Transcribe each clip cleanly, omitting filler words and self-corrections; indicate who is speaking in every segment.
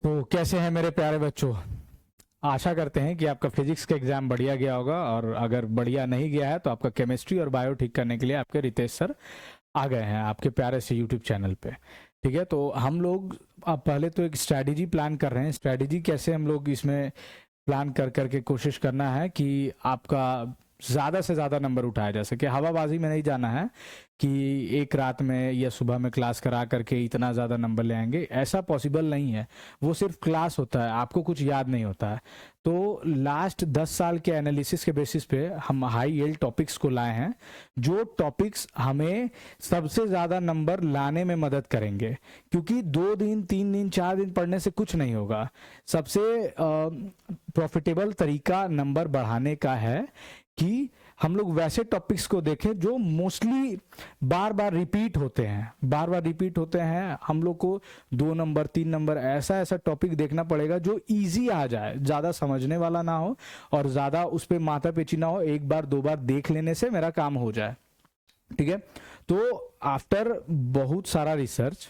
Speaker 1: तो कैसे हैं मेरे प्यारे बच्चों। आशा करते हैं कि आपका फिजिक्स का एग्जाम बढ़िया गया होगा, और अगर बढ़िया नहीं गया है तो आपका केमिस्ट्री और बायो ठीक करने के लिए आपके रितेश सर आ गए हैं आपके प्यारे से यूट्यूब चैनल पे। ठीक है, तो हम लोग अब पहले तो एक स्ट्रैटेजी प्लान कर रहे हैं। स्ट्रैटेजी कैसे हम लोग इसमें प्लान कर करके कोशिश करना है कि आपका ज़्यादा से ज़्यादा नंबर उठाया जा सके। हवाबाजी में नहीं जाना है कि एक रात में या सुबह में क्लास करा करके इतना ज़्यादा नंबर ले आएंगे, ऐसा पॉसिबल नहीं है। वो सिर्फ क्लास होता है, आपको कुछ याद नहीं होता है। तो लास्ट 10 साल के एनालिसिस के बेसिस पे हम हाई यील्ड टॉपिक्स को लाए हैं, जो टॉपिक्स हमें सबसे ज़्यादा नंबर लाने में मदद करेंगे। क्योंकि 2 दिन 3 दिन 4 दिन पढ़ने से कुछ नहीं होगा। सबसे प्रॉफिटेबल तरीका नंबर बढ़ाने का है कि हम लोग वैसे टॉपिक्स को देखें जो मोस्टली बार बार रिपीट होते हैं। हम लोग को 2 नंबर 3 नंबर ऐसा टॉपिक देखना पड़ेगा जो इजी आ जाए, ज़्यादा समझने वाला ना हो और ज़्यादा उस पर माथा पेची ना हो। एक बार 2 बार देख लेने से मेरा काम हो जाए। ठीक है, तो आफ्टर बहुत सारा रिसर्च,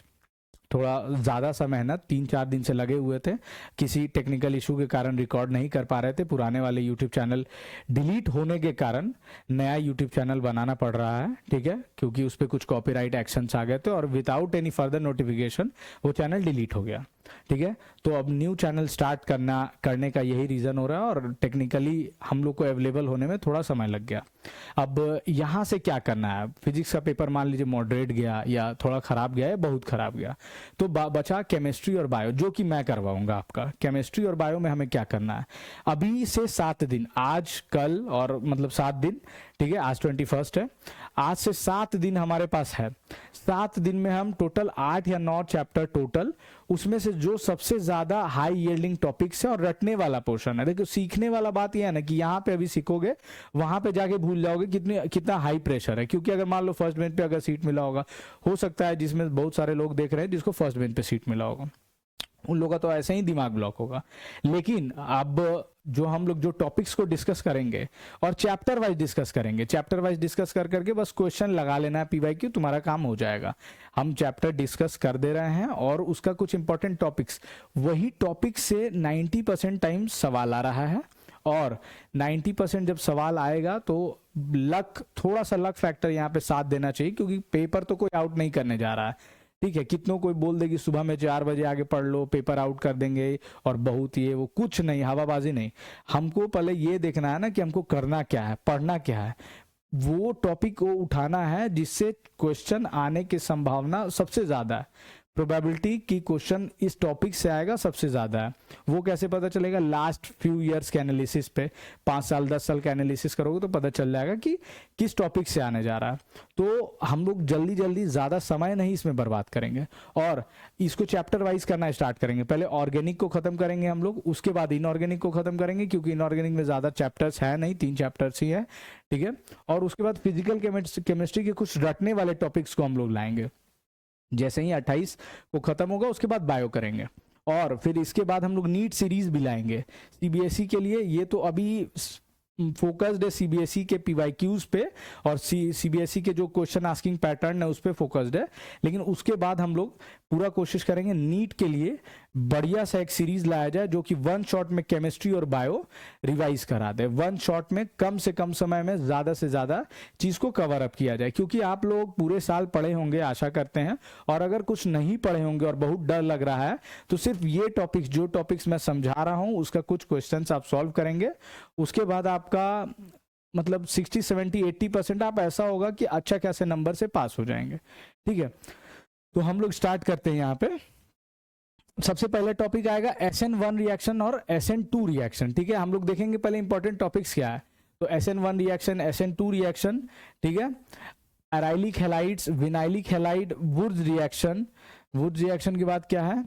Speaker 1: थोड़ा ज़्यादा सा मेहनत, 3-4 दिन से लगे हुए थे। किसी टेक्निकल इशू के कारण रिकॉर्ड नहीं कर पा रहे थे। पुराने वाले यूट्यूब चैनल डिलीट होने के कारण नया यूट्यूब चैनल बनाना पड़ रहा है। ठीक है, क्योंकि उस पर कुछ कॉपीराइट एक्शंस आ गए थे और विदाउट एनी फर्दर नोटिफिकेशन वो चैनल डिलीट हो गया। ठीक है, तो अब न्यू चैनल स्टार्ट करने का यही रीज़न हो रहा है, और टेक्निकली हम लोग को अवेलेबल होने में थोड़ा समय लग गया। अब यहाँ से क्या करना है, फिजिक्स का पेपर मान लीजिए मॉडरेट गया या थोड़ा ख़राब गया या बहुत ख़राब गया, तो बचा केमिस्ट्री और बायो, जो कि मैं करवाऊंगा आपका। केमिस्ट्री और बायो में हमें क्या करना है, अभी से 7 दिन, आज कल और मतलब 7 दिन। ठीक है, आज 21 है, आज से 7 दिन हमारे पास है। 7 दिन में हम टोटल 8 या 9 चैप्टर टोटल, उसमें से जो सबसे ज्यादा हाई यील्डिंग टॉपिक्स है और रटने वाला पोर्शन है। देखो, सीखने वाला बात यह है ना कि यहाँ पे अभी सीखोगे, वहां पे जाके भूल जाओगे कितना हाई प्रेशर है। क्योंकि अगर मान लो फर्स्ट बेंच पे अगर सीट मिला होगा, हो सकता है जिसमें बहुत सारे लोग देख रहे हैं जिसको फर्स्ट बेंच पे सीट मिला होगा, उन लोगों का तो ऐसे ही दिमाग ब्लॉक होगा। लेकिन अब जो हम लोग जो टॉपिक्स को डिस्कस करेंगे और चैप्टर वाइज डिस्कस करेंगे, चैप्टर वाइज डिस्कस कर करके बस क्वेश्चन लगा लेना है पीवाईक्यू, तुम्हारा काम हो जाएगा। हम चैप्टर डिस्कस कर दे रहे हैं और उसका कुछ इंपॉर्टेंट टॉपिक्स, वही टॉपिक से 90% टाइम सवाल आ रहा है। और 90% जब सवाल आएगा तो लक, थोड़ा सा लक फैक्टर यहाँ पे साथ देना चाहिए, क्योंकि पेपर तो कोई आउट नहीं करने जा रहा है। ठीक है, कितनों कोई बोल देगी सुबह में 4 बजे आगे पढ़ लो, पेपर आउट कर देंगे और बहुत ये वो, कुछ नहीं, हवाबाजी नहीं। हमको पहले ये देखना है ना कि हमको करना क्या है, पढ़ना क्या है। वो टॉपिक को उठाना है जिससे क्वेश्चन आने की संभावना सबसे ज्यादा है, प्रोबेबिलिटी कि क्वेश्चन इस टॉपिक से आएगा सबसे ज्यादा है। वो कैसे पता चलेगा, लास्ट फ्यू इयर्स के एनालिसिस पे, 5 साल 10 साल का एनालिसिस करोगे तो पता चल जाएगा कि किस टॉपिक से आने जा रहा है। तो हम लोग जल्दी जल्दी ज्यादा समय नहीं इसमें बर्बाद करेंगे और इसको चैप्टर वाइज करना स्टार्ट करेंगे। पहले ऑर्गेनिक को खत्म करेंगे हम लोग, उसके बाद इनऑर्गेनिक को खत्म करेंगे, क्योंकि इनऑर्गेनिक में ज्यादा चैप्टर्स है नहीं, 3 चैप्टर्स ही है। ठीक है, और उसके बाद फिजिकल केमिस्ट्री के कुछ रटने वाले टॉपिक्स को हम लोग लाएंगे। जैसे ही 28 को खत्म होगा उसके बाद बायो करेंगे, और फिर इसके बाद हम लोग नीट सीरीज भी लाएंगे सीबीएसई के लिए। ये तो अभी फोकस्ड है सीबीएसई के पीवाईक्यूज पे, और सीबीएसई के जो क्वेश्चन आस्किंग पैटर्न है उस पे फोकस्ड है। लेकिन उसके बाद हम लोग पूरा कोशिश करेंगे नीट के लिए बढ़िया सा एक सीरीज लाया जाए, जो कि 1 शॉट में केमिस्ट्री और बायो रिवाइज करा दे। 1 शॉट में कम से कम समय में ज्यादा से ज्यादा चीज को कवर अप किया जाए। क्योंकि आप लोग पूरे साल पढ़े होंगे आशा करते हैं, और अगर कुछ नहीं पढ़े होंगे और बहुत डर लग रहा है तो सिर्फ ये टॉपिक्स, जो टॉपिक्स मैं समझा रहा हूं उसका कुछ क्वेश्चन आप सॉल्व करेंगे। उसके बाद आपका मतलब 60, 70, 80% आप ऐसा होगा कि अच्छा खासे नंबर से पास हो जाएंगे। ठीक है, तो हम लोग स्टार्ट करते हैं। यहाँ पे सबसे पहले टॉपिक आएगा SN1 रिएक्शन और SN2 रिएक्शन। ठीक है, हम लोग देखेंगे पहले इंपॉर्टेंट टॉपिक्स क्या है। तो SN1 रिएक्शन, SN2 रिएक्शन, ठीक है, arylic halides, vinylic halide, Wurtz reaction. Wurtz reaction के बाद क्या है,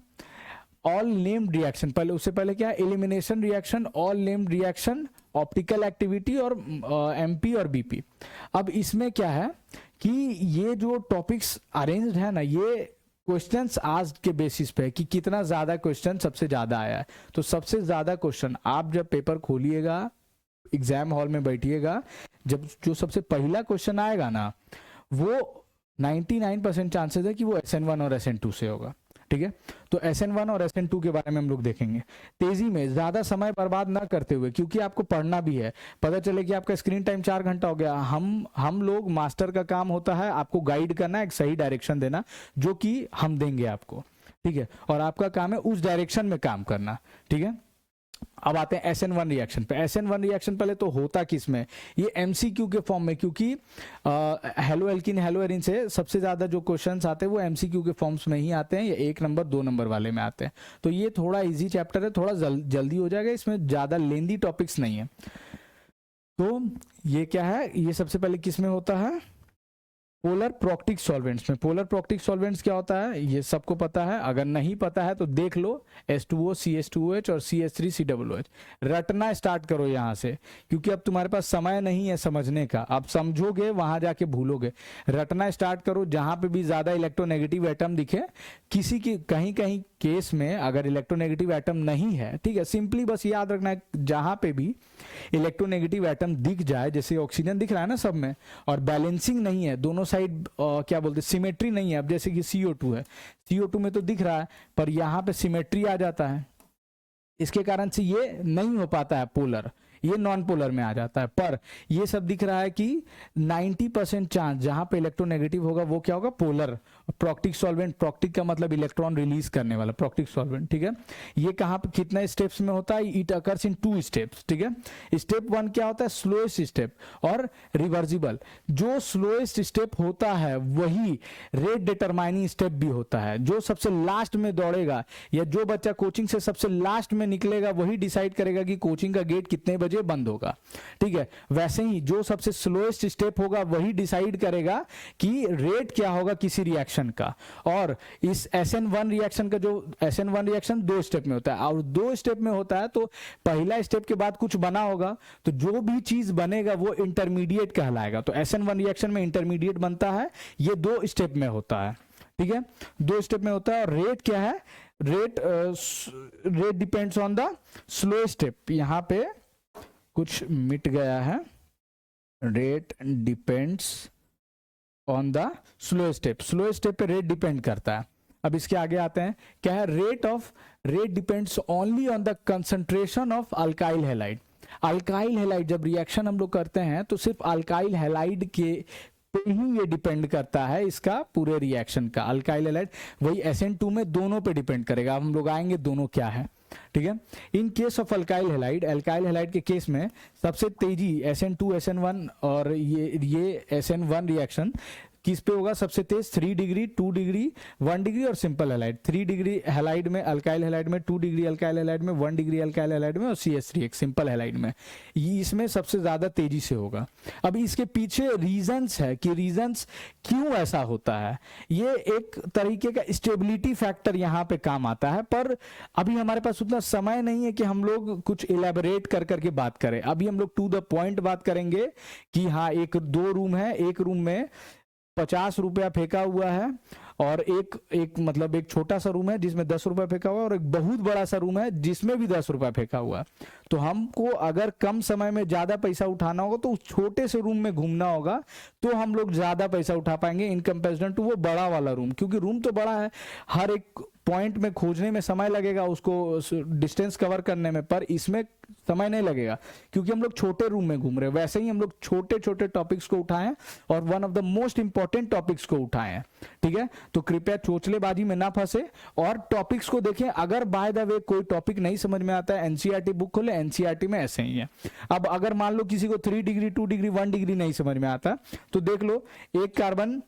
Speaker 1: ऑल नेम्ड रिएक्शन। पहले, उससे पहले क्या है, elimination reaction, all named reaction, optical activity और MP और BP। अब इसमें क्या है कि ये जो टॉपिक्स अरेंज्ड है ना, ये क्वेश्चंस आज के बेसिस पे कि कितना ज्यादा क्वेश्चन सबसे ज्यादा आया है। तो सबसे ज्यादा क्वेश्चन आप जब पेपर खोलिएगा, एग्जाम हॉल में बैठिएगा, जब जो सबसे पहला क्वेश्चन आएगा ना, वो 99% चांसेस है कि वो SN1 और SN2 से होगा। ठीक है। तो SN1 और SN2 के बारे में हम लोग देखेंगे तेजी में, ज्यादा समय बर्बाद ना करते हुए, क्योंकि आपको पढ़ना भी है। पता चले कि आपका स्क्रीन टाइम 4 घंटा हो गया, हम लोग मास्टर का काम होता है आपको गाइड करना, एक सही डायरेक्शन देना, जो कि हम देंगे आपको, ठीक है, और आपका काम है उस डायरेक्शन में काम करना, ठीक है। अब आते हैं SN1 रिएक्शन पे। SN1 रिएक्शन पहले तो होता किसमें, ये MCQ के फॉर्म में, क्योंकि हेलो एल्किन हेलो एरिन से सबसे ज्यादा जो क्वेश्चंस आते हैं वो MCQ के फॉर्म्स में ही आते हैं, या 1 नंबर 2 नंबर वाले में आते हैं। तो ये थोड़ा इजी चैप्टर है, थोड़ा जल्दी हो जाएगा, इसमें ज्यादा लेंदी टॉपिक्स नहीं है। तो ये क्या है, ये सबसे पहले किसमें होता है, पोलर प्रॉक्टिक सॉल्वेंट्स में। पोलर प्रॉक्टिक सॉल्वेंट्स क्या होता है ये सबको पता है, अगर नहीं पता है तो देख लो, H2O CH2OH और CH3COOH। रटना स्टार्ट करो यहाँ से, क्योंकि अब तुम्हारे पास समय नहीं है समझने का, अब समझोगे वहां जाके भूलोगे। रटना स्टार्ट करो, जहां पे भी ज्यादा इलेक्ट्रोनेगेटिव एटम दिखे, किसी की कहीं कहीं केस में अगर इलेक्ट्रोनेगेटिव एटम नहीं है, ठीक है, सिंपली बस याद रखना है जहां पे भी इलेक्ट्रोनेगेटिव एटम दिख जाए, जैसे ऑक्सीजन दिख रहा है ना सब में, और बैलेंसिंग नहीं है, दोनों साइड क्या बोलते हैं सिमेट्री नहीं है। अब जैसे कि CO2 है, CO2 में तो दिख रहा है पर यहां पे सिमेट्री आ जाता है, इसके कारण से ये नहीं हो पाता है पोलर, ये नॉन पोलर में आ जाता है। पर ये सब दिख रहा है कि 90% चांस जहां पे इलेक्ट्रोनेगेटिव होगा वो क्या होगा, पोलर। प्रॉक्टिक सॉल्वेंट, प्रॉक्टिक का मतलब इलेक्ट्रॉन रिलीज करने वाला, प्रॉक्टिक सॉल्वेंट, ठीक है। ये कहां पे कितने स्टेप्स में होता है, इट अकर्स इन 2 स्टेप्स, ठीक है। स्टेप 1 क्या होता है, स्लोएस्ट स्टेप और रिवर्सिबल। जो स्लोएस्ट स्टेप होता है वही रेट डिटरमाइनिंग स्टेप भी होता है। जो सबसे लास्ट में दौड़ेगा या जो बच्चा कोचिंग से सबसे लास्ट में निकलेगा वही डिसाइड करेगा कि कोचिंग का गेट कितने बजे बंद होगा, ठीक है। वैसे ही जो सबसे स्लोएस्ट स्टेप होगा वही डिसाइड करेगा कि रेट क्या होगा किसी रिएक्शन का। और इस SN1 रिएक्शन का, जो SN1 रिएक्शन 2 स्टेप में होता है, और 2 स्टेप में होता है तो पहला स्टेप के बाद कुछ बना होगा तो जो भी चीज बनेगा वो इंटरमीडिएट कहलाएगा। तो SN1 रिएक्शन में इंटरमीडिएट बनता है, ये 2 स्टेप में होता है, ठीक है, 2 स्टेप में होता है। और रेट क्या है, rate depends on the slow step, यहां पे कुछ मिट गया है, rate depends on the slow step, slow step पे रेट डिपेंड करता है। अब इसके आगे आते हैं, क्या है, rate depends only on the concentration of alkyl halide. Alkyl halide जब रिएक्शन हम लोग करते हैं तो सिर्फ अल्काइल हैलाइड के पे ही ये डिपेंड करता है, इसका पूरे रिएक्शन का। अल्काइल हैलाइड वही SN2 में दोनों पे डिपेंड करेगा, हम लोग आएंगे दोनों क्या है, ठीक है। In case of alkyl halide के केस में सबसे तेजी SN2 SN1 और ये SN1 रिएक्शन किस पे होगा सबसे तेज, 3 डिग्री, 2 डिग्री, 1 डिग्री और सिंपल हैलाइड। 3 डिग्री हैलाइड में, अल्काइल हैलाइड में, 2 डिग्री अल्काइल हैलाइड में, 1 डिग्री अल्काइल हैलाइड में और CH3 एक सिंपल हैलाइड में, ये इसमें सबसे ज्यादा तेजी से होगा। अब इसके पीछे रीजंस है कि रीजंस क्यों ऐसा होता है, ये एक तरीके का स्टेबिलिटी फैक्टर यहाँ पे काम आता है। पर अभी हमारे पास उतना समय नहीं है कि हम लोग कुछ इलेबोरेट कर करके बात करें। अभी हम लोग टू द पॉइंट बात करेंगे कि हाँ, 2 रूम है, एक रूम में 50 रुपया फेंका हुआ है, और एक मतलब एक छोटा सा रूम है जिसमें 10 रुपया फेंका हुआ है, और एक बहुत बड़ा सा रूम है जिसमें भी 10 रुपया फेंका हुआ है। तो हमको अगर कम समय में ज्यादा पैसा उठाना होगा तो उस छोटे से रूम में घूमना होगा, तो हम लोग ज्यादा पैसा उठा पाएंगे इन कंपैरिजन टू वो बड़ा वाला रूम। क्योंकि रूम तो बड़ा है, हर एक पॉइंट में खोजने में समय लगेगा, उसको डिस्टेंस कवर करने में, पर इसमें समय नहीं लगेगा क्योंकि हम लोग छोटे रूम में घूम रहे हैं। वैसे ही हम लोग छोटे छोटे टॉपिक्स को उठाएं और one of the most important topics को उठाएं, ठीक है। तो कृपया चोचलेबाजी में ना फंसे और टॉपिक्स को देखें। अगर बाय द वे कोई टॉपिक नहीं समझ में आता है, एनसीईआरटी बुक खोले, एनसीईआरटी में ऐसे ही है। अब अगर मान लो किसी को 3 डिग्री, 2 डिग्री, 1 डिग्री नहीं समझ में आता तो देख लो, एक कार्बन,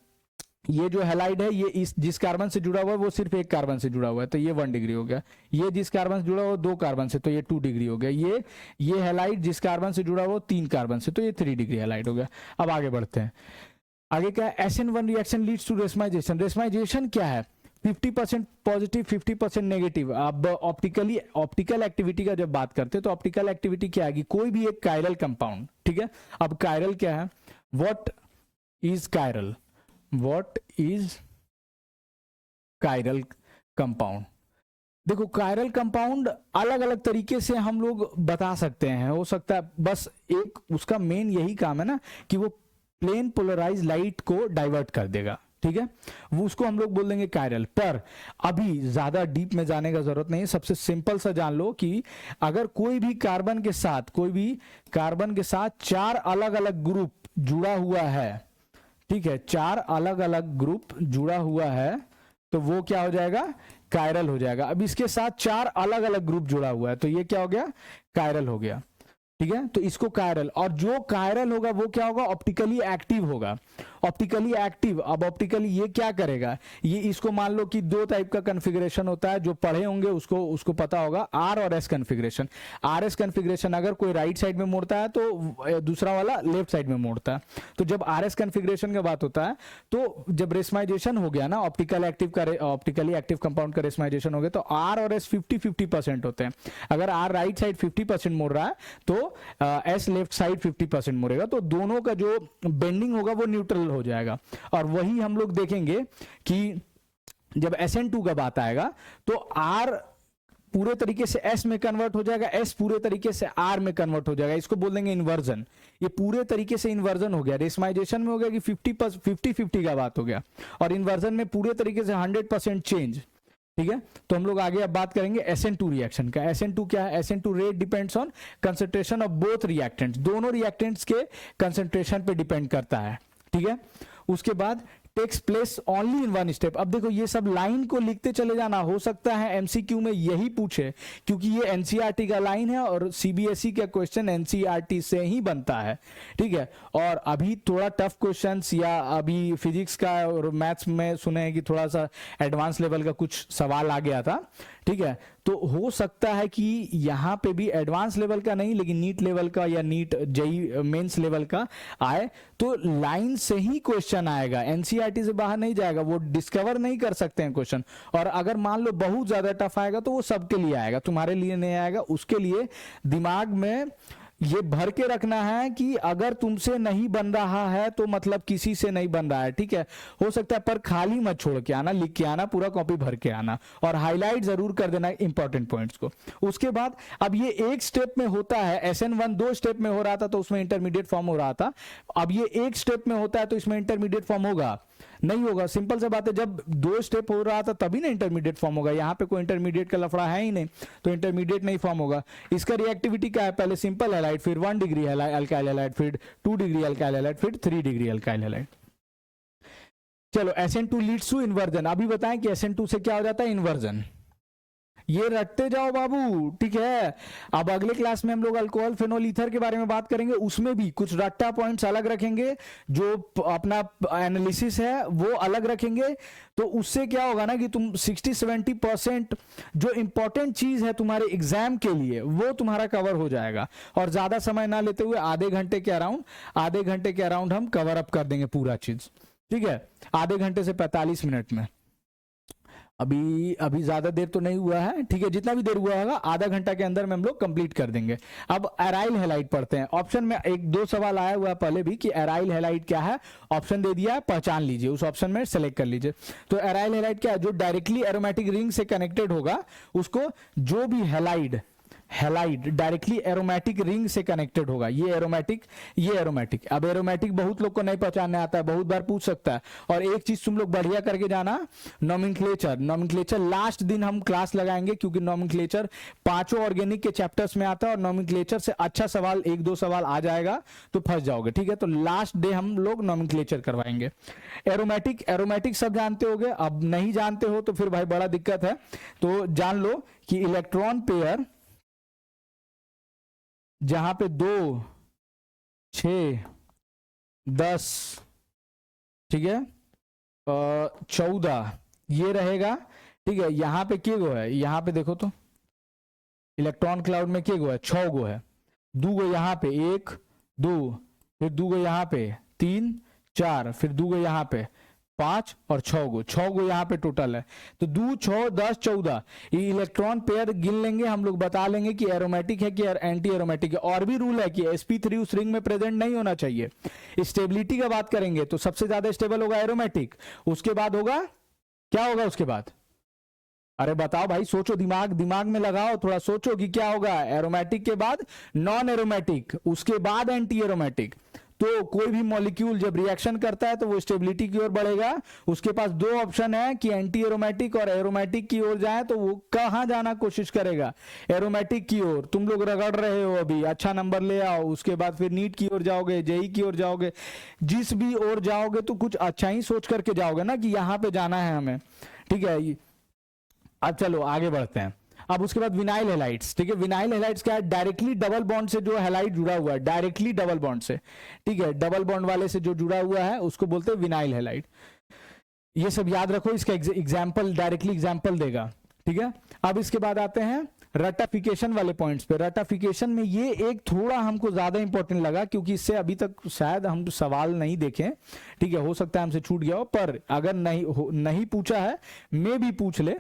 Speaker 1: ये जो हैलाइड है, ये इस जिस कार्बन से जुड़ा हुआ है वो सिर्फ एक कार्बन से जुड़ा हुआ है तो ये 1 डिग्री हो गया। ये जिस कार्बन से जुड़ा हुआ 2 कार्बन से तो ये 2 डिग्री हो गया। ये हैलाइड जिस कार्बन से जुड़ा हुआ 3 कार्बन से तो ये 3 डिग्री हैलाइड हो गया। अब आगे बढ़ते हैं। आगे क्या है, SN1 रिएक्शन लीड्स टू रेशमाइजेशन। रेशमाइजेशन क्या है, 50% पॉजिटिव, 50% नेगेटिव। अब ऑप्टिकल एक्टिविटी का जब बात करते हैं तो ऑप्टिकल एक्टिविटी क्या है, कोई भी एक कायरल कंपाउंड, ठीक है। अब कायरल क्या है, what is chiral, what is chiral compound. देखो, कायरल कंपाउंड अलग अलग तरीके से हम लोग बता सकते हैं। हो सकता है बस एक उसका मेन यही काम है ना कि वो प्लेन पोलराइज लाइट को डाइवर्ट कर देगा, ठीक है, वो उसको हम लोग बोल देंगे कायरल। पर अभी ज्यादा डीप में जाने का जरूरत नहीं है, सबसे सिंपल सा जान लो कि अगर कोई भी कार्बन के साथ 4 अलग अलग ग्रुप जुड़ा हुआ है, ठीक है, 4 अलग अलग ग्रुप जुड़ा हुआ है, तो वो क्या हो जाएगा, कायरल हो जाएगा। अब इसके साथ 4 अलग अलग ग्रुप जुड़ा हुआ है, तो ये क्या हो गया, कायरल हो गया। ठीक है, तो इसको कायरल, और जो कायरल होगा वो क्या होगा, ऑप्टिकली एक्टिव होगा। ऑप्टिकली एक्टिव, अब ऑप्टिकली ये क्या करेगा, ये इसको मान लो कि 2 टाइप का कॉन्फ़िगरेशन होता है, जो पढ़े होंगे उसको पता होगा, आर और S configuration. R S configuration अगर कोई राइट साइड में मोड़ता है तो दूसरा वाला लेफ्ट साइड में मोड़ता है। तो जब आर एस कॉन्फ़िगरेशन का बात होता है, तो जब रेसमाइजेशन हो गया ना, ऑप्टिकली एक्टिव कंपाउंड का रेसमाइजेशन हो गया, तो आर और एस 50-50% होते हैं। अगर आर राइट साइड 50% मोड़ रहा है तो एस लेफ्ट साइड 50% मोड़ेगा, तो दोनों का जो बेंडिंग होगा वो न्यूट्रल हो जाएगा। और वही हम लोग देखेंगे कि जब SN2 का बात आएगा तो R पूरे तरीके से S में कन्वर्ट हो जाएगा, S पूरे तरीके से R में कन्वर्ट हो जाएगा, इसको बोल देंगे इन्वर्जन। ये पूरे तरीके से इन्वर्जन हो गया। रेसमाइजेशन में हो गया कि 50-50 का बात हो गया, और इन्वर्जन में पूरे तरीके से 100% चेंज। ठीक है, तो हम लोग आगे अब बात करेंगे SN2 रिएक्शन का। SN2 क्या है, SN2 rate depends on concentration of both reactants, दोनों रिएक्टेंट्स के कंसंट्रेशन पे डिपेंड करता है। ठीक है, उसके बाद takes place only in one step. अब देखो ये सब लाइन को लिखते चले जाना, हो सकता है MCQ में यही पूछे, क्योंकि ये NCERT का लाइन है और CBSE का क्वेश्चन NCERT से ही बनता है। ठीक है, और अभी थोड़ा टफ क्वेश्चंस या अभी फिजिक्स का और मैथ्स में सुने हैं कि थोड़ा सा एडवांस लेवल का कुछ सवाल आ गया था। ठीक है, तो हो सकता है कि यहाँ पे भी एडवांस लेवल का नहीं, लेकिन नीट लेवल का या नीट जेई मेंस लेवल का आए, तो लाइन से ही क्वेश्चन आएगा, NCERT से बाहर नहीं जाएगा, वो डिस्कवर नहीं कर सकते हैं क्वेश्चन। और अगर मान लो बहुत ज्यादा टफ आएगा तो वो सबके लिए आएगा, तुम्हारे लिए नहीं आएगा। उसके लिए दिमाग में ये भर के रखना है कि अगर तुमसे नहीं बन रहा है तो मतलब किसी से नहीं बन रहा है। ठीक है, हो सकता है, पर खाली मत छोड़ के आना, लिख के आना, पूरा कॉपी भर के आना, और हाईलाइट जरूर कर देना इंपॉर्टेंट पॉइंट्स को। उसके बाद अब ये एक स्टेप में होता है, SN1 2 स्टेप में हो रहा था तो उसमें इंटरमीडिएट फॉर्म हो रहा था, अब ये एक स्टेप में होता है तो इसमें इंटरमीडिएट फॉर्म होगा नहीं होगा। सिंपल सा बात है, जब 2 स्टेप हो रहा था तभी ना इंटरमीडिएट फॉर्म होगा, यहाँ पे कोई इंटरमीडिएट का लफड़ा है ही नहीं, तो इंटरमीडिएट नहीं फॉर्म होगा। इसका रिएक्टिविटी क्या है, पहले सिंपल हैलाइड, फिर 1 डिग्री अल्काइल हैलाइड, फिर 2 डिग्री अल्काइल हैलाइड, फिर 3 डिग्री अल्काइल हैलाइड। चलो, SN2 लीड्स टू इन्वर्जन। अभी बताएं कि SN2 से क्या हो जाता है, इन्वर्जन। ये रटते जाओ बाबू। ठीक है, अब अगले क्लास में हम लोग अल्कोहल फेनोल ईथर के बारे में बात करेंगे, उसमें भी कुछ रट्टा पॉइंट्स अलग रखेंगे, जो अपना एनालिसिस है वो अलग रखेंगे। तो उससे क्या होगा ना कि तुम 60-70% जो इंपॉर्टेंट चीज है तुम्हारे एग्जाम के लिए वो तुम्हारा कवर हो जाएगा, और ज्यादा समय ना लेते हुए आधे घंटे के अराउंड हम कवर अप कर देंगे पूरा चीज। ठीक है, आधे घंटे से 45 मिनट में। अभी ज्यादा देर तो नहीं हुआ है। ठीक है, जितना भी देर हुआ होगा आधा घंटा के अंदर में हम लोग कंप्लीट कर देंगे। अब एराइल हैलाइड पढ़ते हैं। ऑप्शन में 1-2 सवाल आया हुआ है पहले भी कि एराइल हैलाइड क्या है, ऑप्शन दे दिया है, पहचान लीजिए, उस ऑप्शन में सेलेक्ट कर लीजिए। तो एराइल हैलाइड क्या है, जो डायरेक्टली एरोमेटिक रिंग से कनेक्टेड होगा उसको, जो भी हैलाइड डायरेक्टली एरोमेटिक रिंग से कनेक्टेड होगा, ये एरोमेटिक। अब एरोमेटिक बहुत लोग को नहीं पहचानने आता है, बहुत बार पूछ सकता है। और एक चीज तुम लोग बढ़िया करके जाना, नोमेनक्लेचर लास्ट दिन हम क्लास लगाएंगे, क्योंकि नोमेनक्लेचर 5 ऑर्गेनिक के चैप्टर्स में आता है, और नोमेनक्लेचर से अच्छा सवाल 1-2 सवाल आ जाएगा तो फंस जाओगे। ठीक है, तो लास्ट डे हम लोग नोमेनक्लेचर करवाएंगे। एरोमेटिक सब जानते होगे, अब नहीं जानते हो तो फिर भाई बड़ा दिक्कत है। तो जान लो कि इलेक्ट्रॉन पेयर जहां पे 2, 6, 10, ठीक है, 14 ये रहेगा। ठीक है, यहां पे के गो है, यहां पे देखो तो इलेक्ट्रॉन क्लाउड में के गो है, 6 गो है। 2 गो यहां पे, 1, 2, फिर 2 गो यहां पे, 3, 4, फिर 2 गो यहां पे, 5 और 6 गो यहाँ पे टोटल है। तो 2, 6, 10, 14 ये इलेक्ट्रॉन पेयर गिन लेंगे हम लोग, बता लेंगे कि एरोमेटिक है कि एंटी एरोमेटिक है। और भी रूल है कि sp3 उस रिंग में प्रेजेंट नहीं होना चाहिए। स्टेबिलिटी का बात करेंगे तो सबसे ज्यादा स्टेबल होगा एरोमेटिक, उसके बाद होगा क्या होगा, उसके बाद अरे बताओ भाई, सोचो, दिमाग में लगाओ, थोड़ा सोचो कि क्या होगा। एरोमेटिक के बाद नॉन एरोमेटिक, उसके बाद एंटी एरोमेटिक। तो कोई भी मॉलिक्यूल जब रिएक्शन करता है तो वो स्टेबिलिटी की ओर बढ़ेगा। उसके पास दो ऑप्शन है कि एंटी एरोमेटिक और एरोमेटिक की ओर जाए, तो वो कहां जाना कोशिश करेगा, एरोमेटिक की ओर। तुम लोग रगड़ रहे हो अभी, अच्छा नंबर ले आओ, उसके बाद फिर नीट की ओर जाओगे, जेई की ओर जाओगे, जिस भी ओर जाओगे तो कुछ अच्छा ही सोच करके जाओगे ना कि यहां पे जाना है हमें, ठीक है। अब चलो आगे बढ़ते हैं। अब उसके बाद विनाइल हेलाइड्स, ठीक है। विनाइल हेलाइड्स क्या है, डायरेक्टली डबल बॉन्ड से जो हेलाइड जुड़ा हुआ है, डायरेक्टली डबल बॉन्ड से, ठीक है, डबल बॉन्ड वाले से जो जुड़ा हुआ है उसको बोलते हैं विनाइल हेलाइड। ये सब याद रखो, इसका एग्जाम्पल डायरेक्टली एग्जाम्पल देगा, ठीक है। अब इसके बाद आते हैं रटाफिकेशन वाले पॉइंट्स पे। रटाफिकेशन में ये एक थोड़ा हमको ज्यादा इंपॉर्टेंट लगा, क्योंकि इससे अभी तक शायद हम सवाल नहीं देखें, ठीक है, हो सकता है हमसे छूट गया हो, पर अगर नहीं पूछा है, मे भी पूछ ले।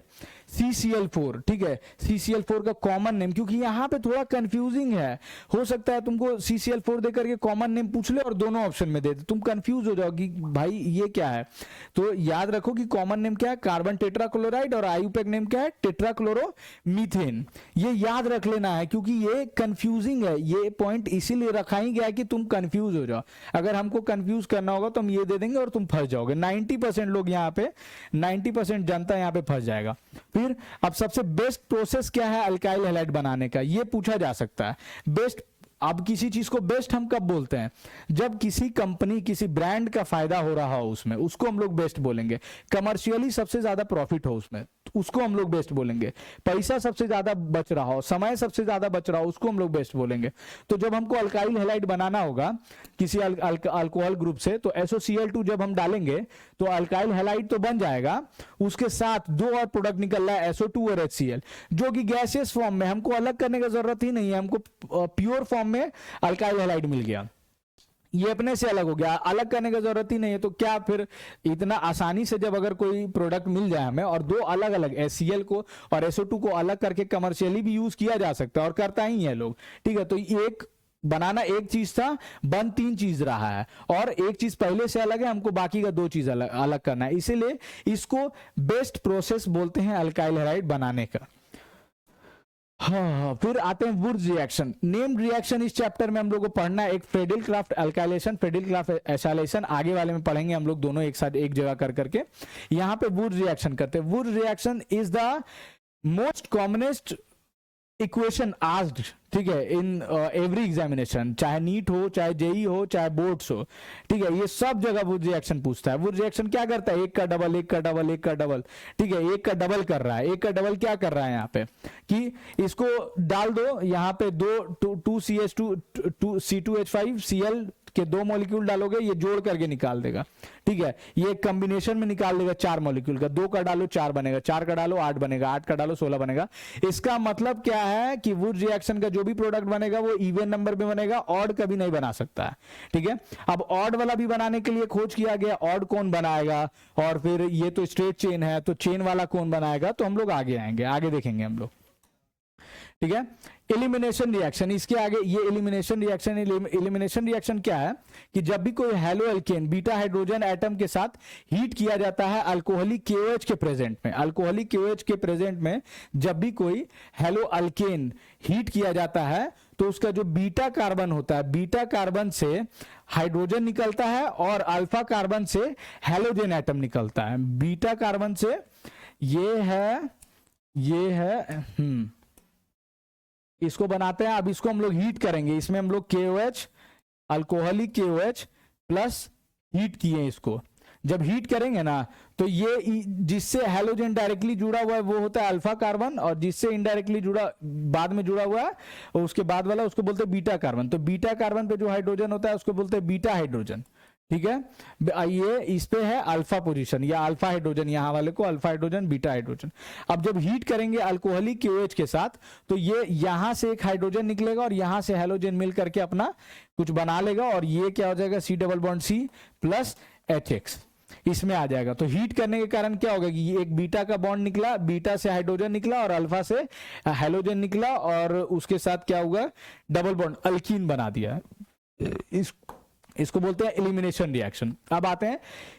Speaker 1: CCl4, ठीक है, CCl4 का कॉमन नेम, क्योंकि यहां पे थोड़ा कंफ्यूजिंग है, हो सकता है तुमको CCl4 दे करके कॉमन नेम पूछ ले और दोनों ऑप्शन में दे दे, तुम कंफ्यूज हो जाओगी भाई ये क्या है। तो याद रखो कि कॉमन नेम क्या है, कार्बन टेट्राक्लोराइड, और आईयूपैक नेम क्या है, टेट्राक्लोरोमीथेन। ये याद रख लेना है, क्योंकि ये कंफ्यूजिंग है, ये पॉइंट इसीलिए रखा ही गया है कि तुम कंफ्यूज हो जाओ। अगर हमको कंफ्यूज करना होगा तो हम ये दे देंगे और तुम फंस जाओगे। 90% लोग यहाँ पे, 90% जनता यहाँ पे फंस जाएगा। फिर अब सबसे बेस्ट प्रोसेस क्या है अल्काइल हैलाइड बनाने का, ये पूछा जा सकता है। बेस्ट, अब किसी चीज को बेस्ट हम कब बोलते हैं, जब किसी कंपनी, किसी ब्रांड का फायदा हो रहा हो उसमें, उसको हम लोग बेस्ट बोलेंगे। कमर्शियली सबसे ज्यादा प्रॉफिट हो उसमें, उसको हम लोग बेस्ट बोलेंगे। पैसा सबसे ज्यादा बच रहा हो, समय सबसे ज्यादा बच रहा हो, उसको हम लोग बेस्ट बोलेंगे। तो जब हमको अल्काइल हैलाइड बनाना होगा किसी अल्कोहल ग्रुप से, तो SOCl2 जब हम डालेंगे तो अल्काइल हैलाइड तो बन जाएगा, उसके साथ दो और प्रोडक्ट निकल रहा है, SO2 और HCl, जो कि गैसियस फॉर्म में, हमको अलग करने की जरूरत ही नहीं है, हमको प्योर फॉर्म में अल्काइल हैलाइड मिल गया। ये अपने से अलग हो गया, अलग करने की जरूरत ही नहीं है। तो क्या फिर इतना आसानी से जब अगर कोई प्रोडक्ट मिल जाए हमें, और दो अलग अलग HCl को और SO2 को अलग करके कमर्शियली भी यूज किया जा सकता है, और करता ही है लोग, ठीक है। तो एक बनाना एक चीज था, बन तीन चीज रहा है, और एक चीज पहले से अलग है, हमको बाकी का दो चीज अलग करना है, इसीलिए इसको बेस्ट प्रोसेस बोलते हैं अल्काइल हैलाइड बनाने का। हाँ, फिर आते हैं वुड्स रिएक्शन। नेम्ड रिएक्शन इस चैप्टर में हम लोग को पढ़ना है, एक फ्रेडिल-क्राफ्ट अल्काइलेशन, फ्रेडिल-क्राफ्ट एसाइलेशन, आगे वाले में पढ़ेंगे हम लोग दोनों एक साथ एक जगह कर करके। यहाँ पे वुड्स रिएक्शन करते हैं। Wurtz reaction is the most commonest equation asked, ठीक है, इन एवरी एग्जामिनेशन, चाहे नीट हो, चाहे जेई हो, चाहे बोर्ड्स हो, ठीक है, ये सब जगह वुड रिएक्शन पूछता है। वुड रिएक्शन क्या करता है, एक का डबल, एक का डबल, एक का डबल, ठीक है, एक का डबल कर रहा है। एक का डबल क्या कर रहा है यहाँ पे, कि इसको डाल दो यहाँ पे, दो 2CH2 C2H5Cl के दो मॉलिक्यूल डालोगे, ये जोड़ करके निकाल देगा, ठीक है, ये कॉम्बिनेशन में निकाल देगा 4 मॉलिक्यूल का। 2 का डालो 4 बनेगा, 4 का डालो 8 बनेगा, 8 का डालो 16 बनेगा। इसका मतलब क्या है कि वुड रिएक्शन का जो भी प्रोडक्ट बनेगा वो इवन नंबर में बनेगा, ऑड कभी नहीं बना सकता है, ठीक है। अब ऑड वाला भी बनाने के लिए खोज किया गया, ऑड कौन बनाएगा, और फिर ये तो स्ट्रेट चेन है, तो चेन वाला कौन बनाएगा, तो हम लोग आगे आएंगे, आगे देखेंगे हम लोग, ठीक है। एलिमिनेशन रिएक्शन, इसके आगे ये एलिमिनेशन रिएक्शन। एलिमिनेशन रिएक्शन क्या है कि जब भी कोई halo alkane beta hydrogen atom के साथ हीट किया जाता है अल्कोहलिक KOH के प्रेजेंट में, अल्कोहलिक KOH के प्रेजेंट में जब भी कोई हेलो अल्केन हीट किया जाता है, तो उसका जो बीटा कार्बन होता है, बीटा कार्बन से हाइड्रोजन निकलता है और अल्फा कार्बन से हेलोजन एटम निकलता है। बीटा कार्बन से ये है इसको बनाते हैं। अब इसको हम लोग हीट करेंगे, इसमें हम लोग KOH, alcoholic KOH plus heat किए इसको। जब हीट करेंगे ना, तो ये जिससे हेलोजन डायरेक्टली जुड़ा हुआ है वो होता है अल्फा कार्बन, और जिससे इनडायरेक्टली जुड़ा, बाद में जुड़ा हुआ है, और उसके बाद वाला उसको बोलते हैं बीटा कार्बन। तो बीटा कार्बन पे जो हाइड्रोजन होता है उसको बोलते हैं बीटा हाइड्रोजन, ठीक है। ये इस पे है अल्फा पोजीशन या अल्फा हाइड्रोजन, यहां वाले को अल्फा हाइड्रोजन, बीटा हाइड्रोजन। अब जब हीट करेंगे अल्कोहलिक KOH के साथ, तो ये यहां से एक हाइड्रोजन निकलेगा और यहां से हेलोजन मिल करके अपना कुछ बना लेगा, और ये क्या हो जाएगा, C++ प्लस HX इसमें आ जाएगा। तो हीट करने के कारण क्या होगा कि ये एक बीटा का बॉन्ड निकला, बीटा से हाइड्रोजन निकला और अल्फा से हेलोजन निकला, और उसके साथ क्या होगा, डबल बॉन्ड अल्कीन बना दिया। इसको बोलते हैं एलिमिनेशन रिएक्शन। अब आते हैं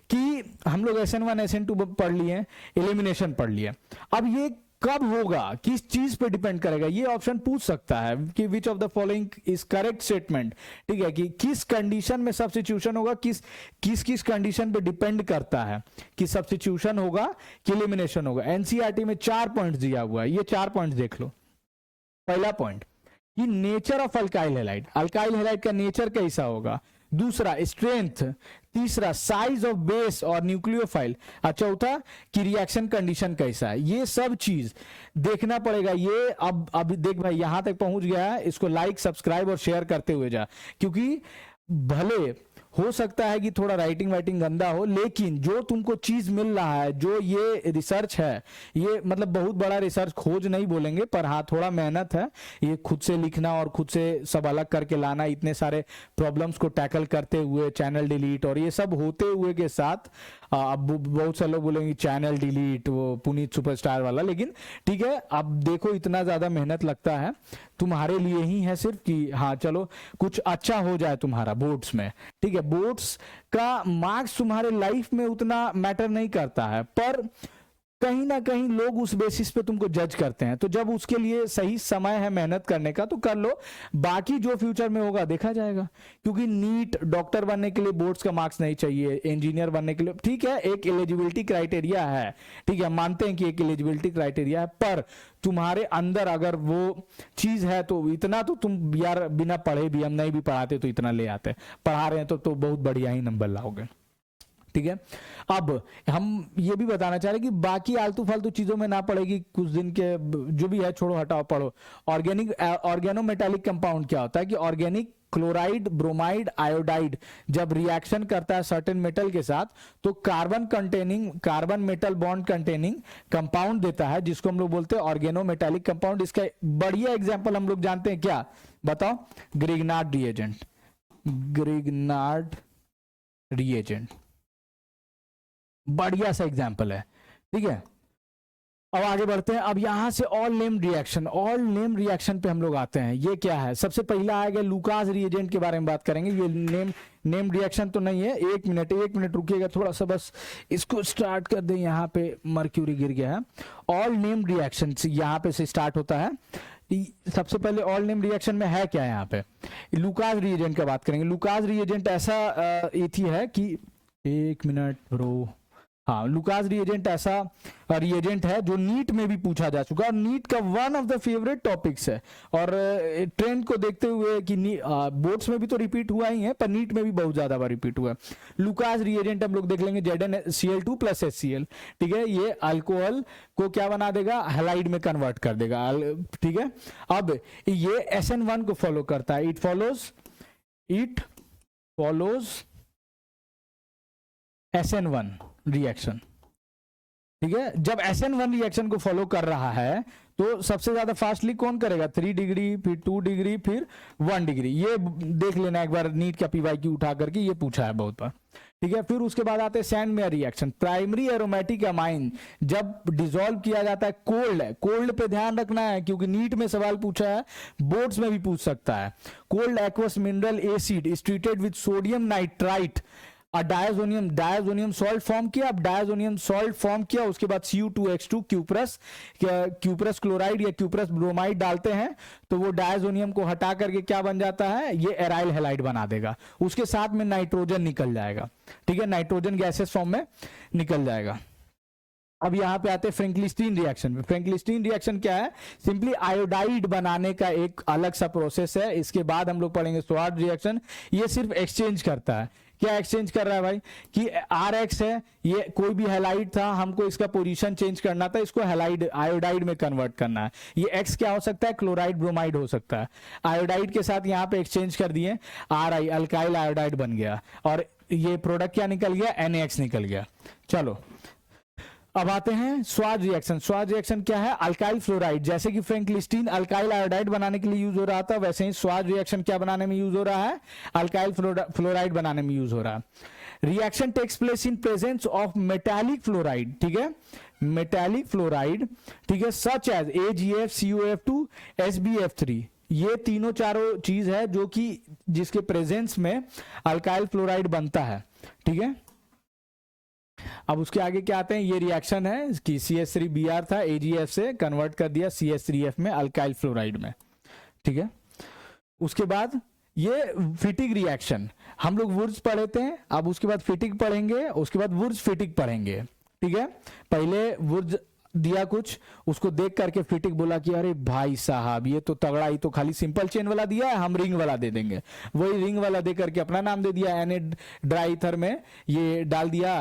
Speaker 1: कि हम लोग SN1 SN2 पढ़ लिए, एलिमिनेशन पढ़ लिए। अब ये कब होगा, किस चीज पे डिपेंड करेगा, ये ऑप्शन पूछ सकता है कि which of the following is correct statement, ठीक है, कि किस कंडीशन में सब्स्टिट्यूशन होगा, किस किस किस कंडीशन पे डिपेंड करता है कि सब्स्टिट्यूशन होगा कि एलिमिनेशन होगा। एनसीईआरटी में 4 पॉइंट्स दिया हुआ है, ये 4 पॉइंट्स देख लो। पहला पॉइंट कि nature of alkyl halide, alkyl halide का नेचर कैसा होगा। दूसरा स्ट्रेंथ, तीसरा साइज ऑफ बेस और न्यूक्लियोफाइल, और चौथा कि रिएक्शन कंडीशन कैसा है। ये सब चीज देखना पड़ेगा। ये अब देख भाई यहां तक पहुंच गया है, इसको लाइक सब्सक्राइब और शेयर करते हुए जा, क्योंकि भले हो सकता है कि थोड़ा राइटिंग वाइटिंग गंदा हो, लेकिन जो तुमको चीज मिल रहा है, जो ये रिसर्च है, ये मतलब बहुत बड़ा रिसर्च खोज नहीं बोलेंगे, पर हाँ थोड़ा मेहनत है, ये खुद से लिखना और खुद से सब अलग करके लाना, इतने सारे प्रॉब्लम्स को टैकल करते हुए, चैनल डिलीट और ये सब होते हुए के साथ। अब बहुत से लोग बोलेंगे चैनल डिलीट, वो पुनीत सुपरस्टार वाला, लेकिन ठीक है, अब देखो इतना ज्यादा मेहनत लगता है तुम्हारे लिए ही है सिर्फ कि हाँ चलो कुछ अच्छा हो जाए तुम्हारा बोर्ड्स में, ठीक है। बोर्ड्स का मार्क्स तुम्हारे लाइफ में उतना मैटर नहीं करता है, पर कहीं ना कहीं लोग उस बेसिस पे तुमको जज करते हैं, तो जब उसके लिए सही समय है मेहनत करने का तो कर लो, बाकी जो फ्यूचर में होगा देखा जाएगा। क्योंकि नीट डॉक्टर बनने के लिए बोर्ड्स का मार्क्स नहीं चाहिए, इंजीनियर बनने के लिए ठीक है एक एलिजिबिलिटी क्राइटेरिया है, ठीक है मानते हैं कि एक एलिजिबिलिटी क्राइटेरिया है, पर तुम्हारे अंदर अगर वो चीज है तो इतना तो तुम यार बिना पढ़े भी, हम नहीं भी पढ़ाते तो इतना ले आते, पढ़ा रहे हैं तो बहुत बढ़िया ही नंबर लाओगे, ठीक है। अब हम ये भी बताना चाह रहे हैं कि बाकी आलतू फालतू चीजों में ना पड़ेगी, कुछ दिन के जो भी है छोड़ो हटाओ, पढ़ो। ऑर्गेनिक ऑर्गेनोमेटालिक कंपाउंड क्या होता है कि ऑर्गेनिक क्लोराइड, ब्रोमाइड, आयोडाइड जब रिएक्शन करता है सर्टेन मेटल के साथ तो carbon metal bond containing compound देता है, जिसको हम लोग बोलते हैं ऑर्गेनोमेटालिक कंपाउंड। इसका बढ़िया एग्जांपल हम लोग जानते हैं क्या, बताओ, ग्रिग्नार्ड रिएजेंट, ग्रिग्नार्ड रिएजेंट बढ़िया सा एग्जाम्पल है, ठीक है। अब आगे बढ़ते हैं। अब यहां से all name reaction, all name reaction पे हम लोग आते हैं। ये क्या है, सबसे पहला आएगा लुकास रिएजेंट के बारे में बात करेंगे। ये नेम रिएक्शन तो नहीं है, एक मिनट रुकिएगा थोड़ा सा, बस इसको स्टार्ट कर दें। यहाँ पे मर्क्यूरी गिर गया है। ऑल नेम रिएक्शन यहाँ पे से स्टार्ट होता है। सबसे पहले ऑल नेम रिएक्शन में है क्या, यहाँ पे लुकास रिएजेंट का बात करेंगे। लुकास रिएजेंट ऐसा एथी है कि एक मिनट ब्रो, हाँ, लुकास रिएजेंट ऐसा रिएजेंट है जो नीट में भी पूछा जा चुका है, और नीट का one of the favourite topics है। और ट्रेंड को देखते हुए कि बोर्ड्स में भी तो रिपीट हुआ ही है, पर नीट में भी बहुत ज्यादा बार रिपीट हुआ है। लुकास रिएजेंट हम लोग देख लेंगे ZnCl2 + HCl, ठीक है। ये अल्कोहल को क्या बना देगा, हैलाइड में कन्वर्ट कर देगा, ठीक है। अब ये SN1 को फॉलो करता है, इट फॉलोज SN1 रिएक्शन, ठीक है। जब SN1 रिएक्शन को फॉलो कर रहा है तो सबसे ज्यादा फास्टली कौन करेगा, 3 डिग्री, फिर 2 डिग्री, फिर 1 डिग्री। ये देख लेना एक बार, नीट का PYQ उठा करके ये पूछा है बहुत बार, ठीक है। फिर उसके बाद आते हैं Sandmeyer reaction. Primary aromatic amine जब डिसॉल्व किया जाता है, कोल्ड है, कोल्ड पे ध्यान रखना है क्योंकि नीट में सवाल पूछा है, बोर्ड्स में भी पूछ सकता है। Cold aqueous mineral acid is treated with sodium nitrite, diazonium salt form किया। अब डायजोनियम सॉल्ट फॉर्म किया, उसके बाद Cu2H2 क्यूप्रस क्लोराइड या क्यूप्रस ब्रोमाइड डालते हैं तो वो डायजोनियम को हटा करके क्या बन जाता है, ये एराइल हैलाइड बना देगा। उसके साथ में नाइट्रोजन निकल जाएगा, ठीक है, नाइट्रोजन गैसेस फॉर्म में निकल जाएगा। अब यहां पे आते हैं फ्रैंकलिस्टीन रिएक्शन में। फ्रैंकलिस्टीन रिएक्शन क्या है, सिंपली आयोडाइड बनाने का एक अलग सा प्रोसेस है। इसके बाद हम लोग पढ़ेंगे स्वाड रिएक्शन। ये सिर्फ एक्सचेंज करता है, क्या एक्सचेंज कर रहा है भाई कि RX है, ये कोई भी हैलाइड था, हमको इसका पोजीशन चेंज करना था, इसको हैलाइड आयोडाइड में कन्वर्ट करना है। ये X क्या हो सकता है, क्लोराइड ब्रोमाइड हो सकता है। आयोडाइड के साथ यहाँ पे एक्सचेंज कर दिए, RI अल्काइल आयोडाइड बन गया, और ये प्रोडक्ट क्या निकल गया, NaX निकल गया। चलो अब आते हैं स्वाद रिएक्शन। स्वाद रिएक्शन क्या है, अल्काइल फ्लोराइड, जैसे कि फ्रैंकलिस्टीन अल्काइल आयोडाइड बनाने के लिए यूज हो रहा था, वैसे ही स्वाद रिएक्शन क्या बनाने में यूज हो रहा है, अल्काइल फ्लोराइड बनाने में यूज हो रहा है। Reaction takes place in presence of metallic fluoride, ठीक है, मेटालिक फ्लोराइड, ठीक है, such as AgF, COF2, SbF3। ये तीनों चारों चीज है जो कि जिसके प्रेजेंस में अल्काइल फ्लोराइड बनता है, ठीक है। अब उसके आगे क्या आते हैं, ये रिएक्शन है कि CH3Br था, AgF से कन्वर्ट कर दिया CH3F में अल्काइल फ्लोराइड में, ठीक है। उसके बाद ये फिटिक रिएक्शन, हम लोग वुर्ज पढ़े थे, अब उसके बाद फिटिक पढ़ेंगे, उसके बाद वुर्ज फिटिक पढ़ेंगे, ठीक है। पहले वुर्ज दिया कुछ, उसको देख करके फिटिक बोला कि अरे भाई साहब ये तो तगड़ा, ही तो खाली सिंपल चेन वाला दिया है, हम रिंग वाला दे देंगे। वही रिंग वाला दे करके अपना नाम दे दिया, एनेड ड्राई ईथर में ये डाल दिया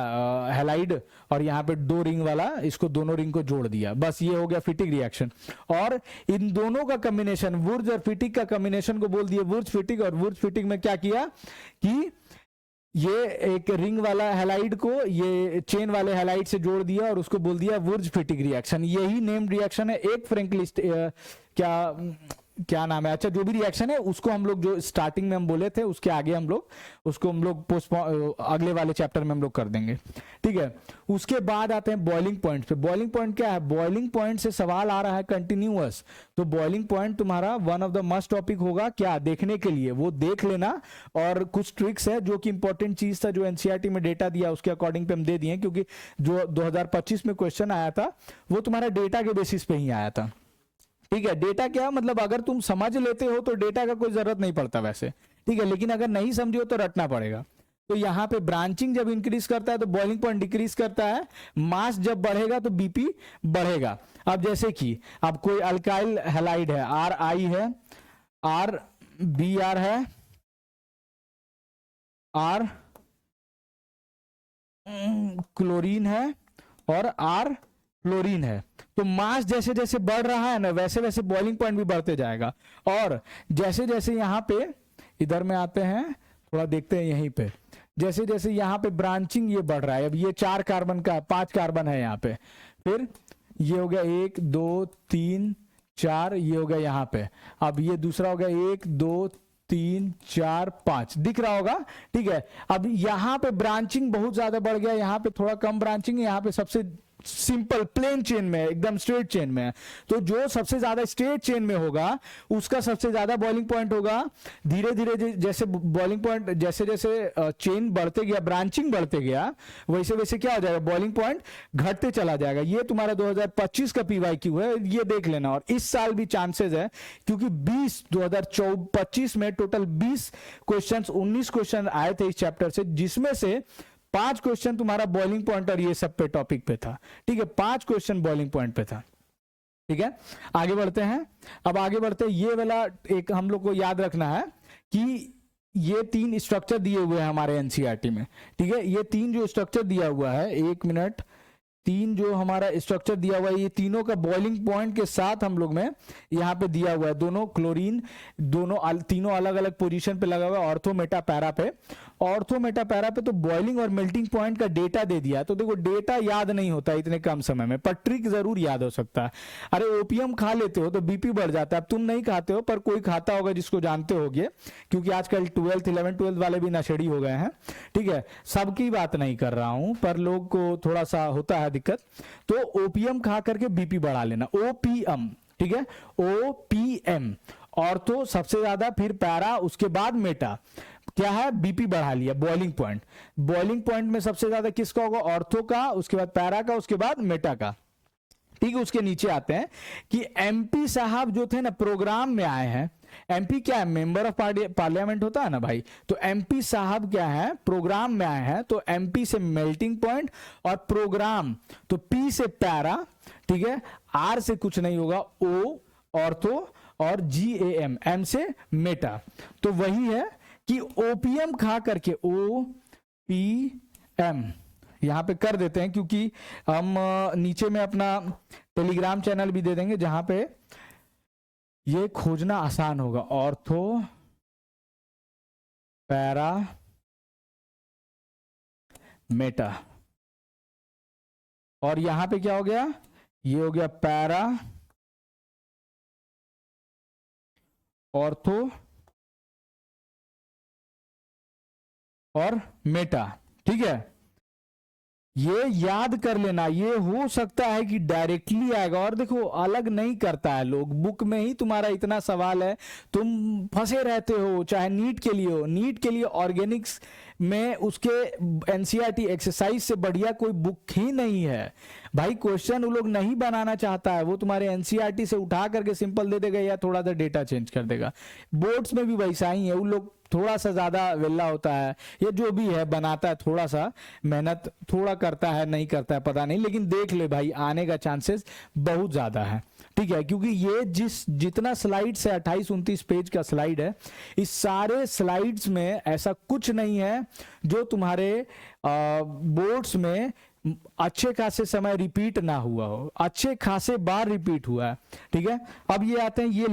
Speaker 1: हैलाइड, और यहाँ पे 2 रिंग वाला, इसको दोनों रिंग को जोड़ दिया, बस ये हो गया फिटिक रिएक्शन। और इन दोनों का कॉम्बिनेशन, वुर्ज और फिटिक का कॉम्बिनेशन को बोल दिया वुर्ज फिटिक, और वुर्ज फिटिक में क्या किया कि ये एक रिंग वाला हैलाइड को ये चेन वाले हैलाइड से जोड़ दिया और उसको बोल दिया वुर्ज फिटिक रिएक्शन। यही नेम्ड रिएक्शन है। एक फ्रैंकली क्या नाम है, अच्छा जो भी रिएक्शन है उसको हम लोग जो स्टार्टिंग में हम बोले थे उसके आगे हम लोग उसको अगले वाले चैप्टर में हम लोग कर देंगे, ठीक है। उसके बाद आते हैं बॉइलिंग पॉइंट पे। बॉइलिंग पॉइंट क्या है, बॉइलिंग पॉइंट से सवाल आ रहा है कंटिन्यूअस, तो बॉइलिंग पॉइंट तुम्हारा one of the must topic होगा क्या देखने के लिए, वो देख लेना। और कुछ ट्रिक्स है जो कि इंपॉर्टेंट चीज था जो एनसीईआरटी में डेटा दिया उसके अकॉर्डिंग पे हम दे दिए, क्योंकि जो 2025 में क्वेश्चन आया था वो तुम्हारा डेटा के बेसिस पे ही आया था, ठीक है। डेटा क्या मतलब अगर तुम समझ लेते हो तो डेटा का कोई जरूरत नहीं पड़ता वैसे, ठीक है, लेकिन अगर नहीं समझे हो तो रटना पड़ेगा। तो यहाँ पे ब्रांचिंग जब इंक्रीज करता है तो बॉइलिंग पॉइंट डिक्रीज करता है, मास जब बढ़ेगा तो बीपी बढ़ेगा। अब जैसे कि अब कोई अल्काइल हैलाइड है, RI है, RBr है, R क्लोरीन है और R क्लोरीन है, तो मास जैसे जैसे बढ़ रहा है ना वैसे वैसे बॉइलिंग पॉइंट भी बढ़ते जाएगा। और जैसे जैसे यहाँ पे इधर में आते हैं, थोड़ा देखते हैं यहीं पे, जैसे जैसे यहाँ पे ब्रांचिंग ये बढ़ रहा है, अब ये 4 कार्बन का 5 कार्बन है यहाँ पे, फिर ये हो गया 1 2 3 4, ये हो गया यहाँ पे, अब ये दूसरा हो गया 1 2 3 4 5, दिख रहा होगा, ठीक है। अब यहाँ पे ब्रांचिंग बहुत ज्यादा बढ़ गया, यहाँ पे थोड़ा कम ब्रांचिंग है, यहाँ पे सबसे सिंपल प्लेन चेन में एकदम स्ट्रेट चेन में है, तो जो सबसे ज्यादा स्ट्रेट चेन में होगा उसका सबसे ज्यादा बॉइलिंग पॉइंट होगा। धीरे धीरे जैसे बॉइलिंग पॉइंट जैसे जैसे चेन बढ़ते गया, ब्रांचिंग बढ़ते गया, वैसे वैसे क्या हो जाएगा, बॉइलिंग पॉइंट घटते चला जाएगा। ये तुम्हारा 2025 का PYQ है, ये देख लेना। और इस साल भी चांसेस है क्योंकि 2025 में टोटल 20 क्वेश्चन 19 क्वेश्चन आए थे इस चैप्टर से, जिसमें से 5 क्वेश्चन तुम्हारा बॉइलिंग पॉइंट और ये सब पे टॉपिक पे था, ठीक है, 5 क्वेश्चन बॉइलिंग पॉइंट पे था, ठीक है। आगे बढ़ते हैं, अब आगे बढ़ते हैं, ये वाला एक हम लोग को याद रखना है कि ये 3 स्ट्रक्चर दिए हुए हैं हमारे एनसीईआरटी में, ठीक है। ये 3 जो स्ट्रक्चर दिया हुआ है, 1 मिनट, 3 जो हमारा स्ट्रक्चर दिया हुआ है, ये तीनों का बॉइलिंग पॉइंट के साथ हम लोग में यहाँ पे दिया हुआ है, दोनों क्लोरीन, तीनों अलग अलग पोजीशन पे लगा हुआ है, ऑर्थो मेटा पैरा पे। ऑर्थो मेटा पैरा पे तो बॉइलिंग और मेल्टिंग पॉइंट का डेटा दे दिया, तो देखो डेटा याद नहीं होता इतने कम समय में, पर ट्रिक जरूर याद हो सकता है। अरे ओपीएम खा लेते हो तो बीपी बढ़ जाता है, अब तुम नहीं खाते हो पर कोई खाता होगा जिसको जानते होगे, क्योंकि आजकल 11th-12th वाले भी नशेड़ी हो गए हैं, ठीक है। सबकी बात नहीं कर रहा हूं, पर लोग को थोड़ा सा होता है दिक्कत, तो ओपीएम खा करके बीपी बढ़ा लेना, ओपीएम, ठीक है, ओपीएम। ऑर्थो सबसे ज्यादा, फिर पैरा, उसके बाद मेटा, क्या है, बीपी बढ़ा लिया, बॉइलिंग पॉइंट। बॉइलिंग पॉइंट में सबसे ज्यादा किसका होगा, ऑर्थो का, उसके बाद पैरा का, उसके बाद मेटा का, ठीक है। उसके नीचे आते हैं कि एमपी साहब जो थे ना प्रोग्राम में आए हैं, एमपी क्या है, मेंबर ऑफ पार्लियामेंट होता है ना भाई, तो एमपी साहब क्या है, प्रोग्राम में आए हैं, तो एमपी से मेल्टिंग पॉइंट और प्रोग्राम, तो पी से पैरा, ठीक है, आर से कुछ नहीं होगा, ओ ऑर्थो, और GAM, एम से मेटा। तो वही है कि ओपीएम खा करके, OPM यहां पे कर देते हैं, क्योंकि हम नीचे में अपना टेलीग्राम चैनल भी दे देंगे जहां पे ये खोजना आसान होगा, ऑर्थो पैरा मेटा। और यहां पे क्या हो गया, ये हो गया पैरा ऑर्थो और मेटा, ठीक है। ये याद कर लेना, ये हो सकता है कि डायरेक्टली आएगा, और देखो अलग नहीं करता है लोग, बुक में ही तुम्हारा इतना सवाल है, तुम फंसे रहते हो, चाहे नीट के लिए हो, नीट के लिए ऑर्गेनिक्स में उसके एनसीईआरटी एक्सरसाइज से बढ़िया कोई बुक ही नहीं है भाई। क्वेश्चन वो लोग नहीं बनाना चाहता है, वो तुम्हारे एनसीईआरटी से उठा करके सिंपल दे देगा या थोड़ा सा डेटा चेंज कर देगा। बोर्ड्स में भी वैसा ही है, वो लोग थोड़ा सा ज्यादा वेल्ला होता है, ये जो भी है बनाता है, थोड़ा सा मेहनत थोड़ा करता है, नहीं करता है पता नहीं, लेकिन देख ले भाई आने का चांसेस बहुत ज्यादा है। ठीक है, क्योंकि ये जितना स्लाइड्स है 28-29 पेज का स्लाइड है, इस सारे स्लाइड्स में ऐसा कुछ नहीं है जो तुम्हारे बोर्ड्स में अच्छे खासे समय रिपीट ना हुआ हो, अच्छे खासे बार रिपीट हुआ है। ठीक है, अब ये आते हैं, ये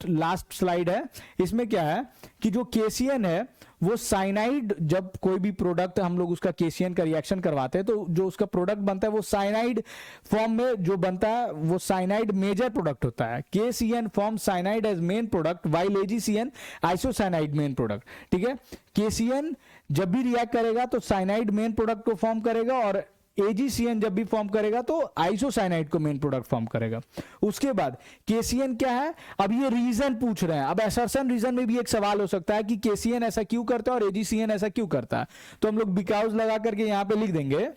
Speaker 1: लास्ट स्लाइड है। इसमें क्या है कि जो केसीएन है वो साइनाइड, जब कोई भी प्रोडक्ट हम लोग उसका केसीएन का रिएक्शन करवाते हैं तो जो उसका प्रोडक्ट बनता है वो साइनाइड फॉर्म में जो बनता है वो साइनाइड मेजर प्रोडक्ट होता है। KCN form cyanide as main product while AgCN isocyanide main product. ठीक है, केसीएन जब भी रिएक्ट करेगा तो साइनाइड मेन प्रोडक्ट को फॉर्म करेगा और एजीसीएन जब भी फॉर्म करेगा तो आइसोसाइनाइड को मेन प्रोडक्ट फॉर्म करेगा। उसके बाद केसीएन क्या है, अब ये रीजन पूछ रहे हैं। अब असर्शन रीजन में भी एक सवाल हो सकता है कि केसीएन ऐसा क्यों करता है और एजीसीएन ऐसा क्यों करता है, तो हम लोग बिकॉज लगा करके यहां पे लिख देंगे,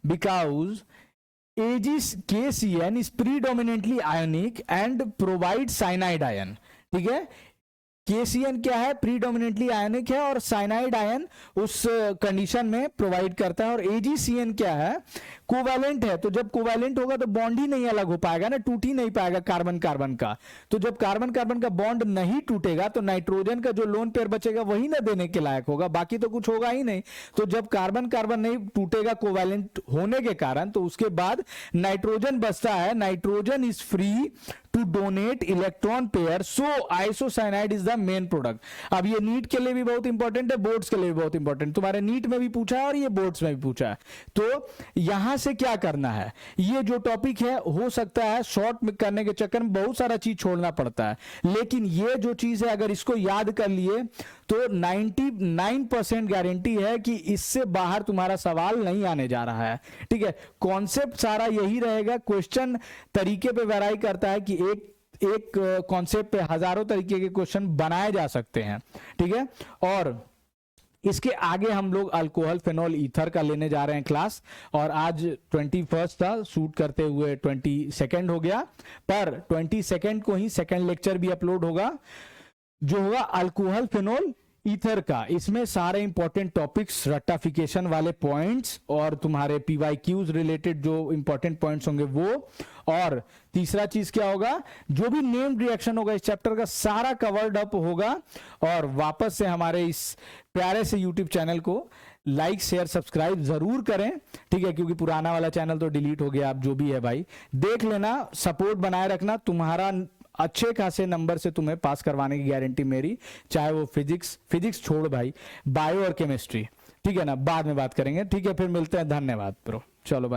Speaker 1: because KCN is predominantly ionic and provide cyanide ion। ठीक है, KCN क्या है, प्रीडोमिनेंटली आयनिक है और साइनाइड आयन उस कंडीशन में प्रोवाइड करता है। और AgCN क्या है, कोवैलेंट है, तो जब कोवैलेंट होगा तो बॉन्ड ही नहीं अलग हो पाएगा ना, टूट ही नहीं पाएगा कार्बन कार्बन का। तो जब कार्बन कार्बन का बॉन्ड नहीं टूटेगा तो नाइट्रोजन का जो लोन पेयर बचेगा वही ना देने के लायक होगा, बाकी तो कुछ होगा ही नहीं। तो जब कार्बन कार्बन नहीं टूटेगा कोवैलेंट होने के कारण, तो उसके बाद नाइट्रोजन बचता है। Nitrogen is free to donate electron pair, so isocyanide is the main product. अब ये नीट के लिए भी बहुत इंपॉर्टेंट है, बोर्ड्स के लिए भी बहुत इंपॉर्टेंट, तुम्हारे नीट में भी पूछा है और ये बोर्ड्स में भी पूछा है। तो यहां से क्या करना है, ये जो टॉपिक है हो सकता है शॉर्ट में करने के चक्कर में बहुत सारा चीज छोड़ना पड़ता है, लेकिन ये जो चीज है अगर इसको याद कर लिए तो 99% गारंटी है कि इससे बाहर तुम्हारा सवाल नहीं आने जा रहा है। ठीक है, कॉन्सेप्ट सारा यही रहेगा, क्वेश्चन तरीके पे वेराई करता है कि एक कॉन्सेप्ट पे हजारों तरीके के क्वेश्चन बनाए जा सकते हैं। ठीक है, और इसके आगे हम लोग अल्कोहल फेनॉल ईथर का लेने जा रहे हैं क्लास, और आज 21 था, शूट करते हुए 22 हो गया, पर 22 को ही सेकंड लेक्चर भी अपलोड होगा जो होगा अल्कोहल फेनॉल ईथर का। इसमें सारे इंपॉर्टेंट टॉपिक्स, रट्टाफिकेशन वाले पॉइंट्स और तुम्हारे पीवाईक्यूज रिलेटेड जो इंपॉर्टेंट पॉइंट्स होंगे वो, और तीसरा चीज क्या होगा, जो भी नेम्ड रिएक्शन होगा इस चैप्टर का सारा कवर्ड अप होगा। और वापस से हमारे इस प्यारे से यूट्यूब चैनल को लाइक शेयर सब्सक्राइब जरूर करें। ठीक है, क्योंकि पुराना वाला चैनल तो डिलीट हो गया, अब जो भी है भाई देख लेना, सपोर्ट बनाए रखना। तुम्हारा अच्छे खासे नंबर से तुम्हें पास करवाने की गारंटी मेरी, चाहे वो फिजिक्स छोड़ भाई, बायो और केमिस्ट्री। ठीक है ना, बाद में बात करेंगे। ठीक है, फिर मिलते हैं, धन्यवाद ब्रो, चलो बाय।